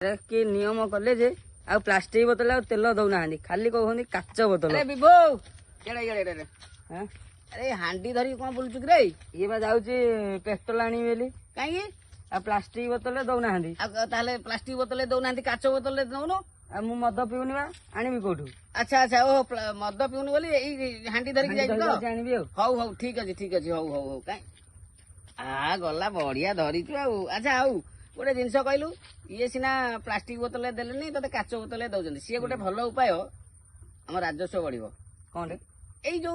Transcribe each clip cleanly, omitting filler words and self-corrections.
कि नियम कले जे आ प्लास्टिक बोतल आ तेल दौना खाली कहते काच बोतल। अरे हांडी धरी कौन बोलुचु रे? ये बा जाउची पेट्रोल आनी बेली कहीं आ प्लास्टिक बोतल दौना ताले प्लास्टिक बोतल दौना काच बोतल दौन। आ मु मद पिउनी बा आनिबी कोठू? अच्छा अच्छा ओ मद पिउनी बोली एई हांडी धरिक जाई तो आनिबी। हौ हौ ठीक अछि हौ हौ हौ काई आ गला बढ़िया धरिचु आ। अच्छा हौ गोटे जिनस कहलु ये सिना प्लास्टिक बोतल देलेनी तते काच बोतल दउचंदी सी गोटे भल उपाय हम राजस्व बढ़िबो। कौन रे? एई जो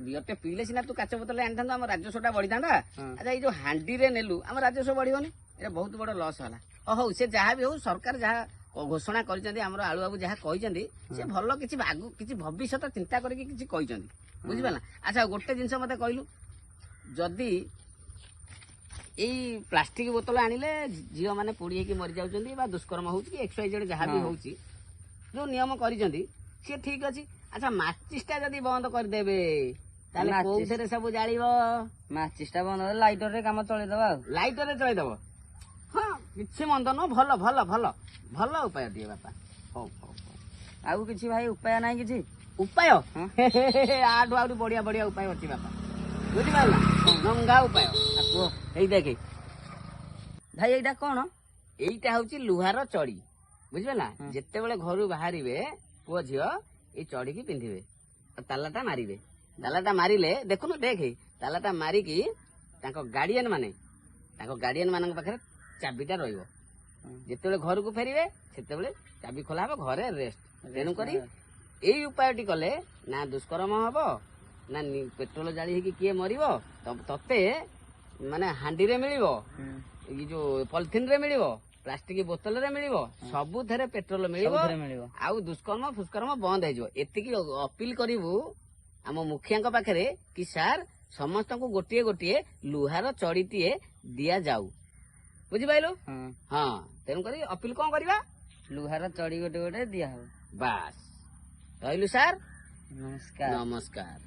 बियरटे पीले सिना तू काच बोतल आनी आम राजस्वटा बढ़ी था। अच्छा ये जो हांडी रे नेलु आम राजस्व बढ़िबनी ये बहुत बड़ लस होला। हौ से जहाँ भी हौ सरकार जहाँ घोषणा कर आलू बाबू जहाँ कहते से भल कि भविष्य चिंता करके बुझिपारा। अच्छा गोटे जिनस मत कहलु जदि यही प्लास्टिक बोतल आनिले झील मैंने पोड़ी होगी मरी जाऊँ दुष्कर्म हो एक्सवाइजेड जहाँ भी हो जो नियम कर ठीक अच्छे। अच्छा माचिसटा जदि बंद करदेवे कौन सब जाल माचिसटा बंद लाइटर रे काम चलैदबा लाइटर रे चलैदब। हाँ किसी मंद नुह भल भल भल भल उपाय दिए बापा। हौ हौ आउ किछि भाई उपाय ना किछि उपाय आठू आठ बढ़िया बढ़िया उपाय अच्छी बापा बुझिपारा नंगा उपाय यही देखे भाई एटा कौन? एईटा हूँ लुहार चढ़ी बुझिपारा। जिते बड़े घर बाहर पुओ झील ये चढ़ी की पिंधे तालाटा मारे तालाटा मारे देखुन देखे तालाटा मारिकी गार्डियन माने गार्डियन मान पाखे चाबिटा रही जिते घर को फेरे से चाबी खोला हम घरे रेस्ट। तेणुक यही उपायटी कले ना दुष्कर्म हम ना पेट्रोल जाली किए मर तते माने हांडी रे मिलिबो ये जो पॉलिथिन रे मिलिबो प्लास्टिक बोतल रे मिलिबो सबु थेरे पेट्रोल मिलिबो आउ दुष्कर्म फुष्कर्म बंद हो एतिकी अपील करिवु आम मुखिया पाखे कि सार समस्त को गोटे गोटे लुहार चढ़ीटीए दिया जाऊ बुझिपाइलु। हाँ तेणुक अपील कौन करवा लुहार चढ़ी गोटे गोटे दिया हो। बास रहिलु सार नमस्कार। नमस्कार।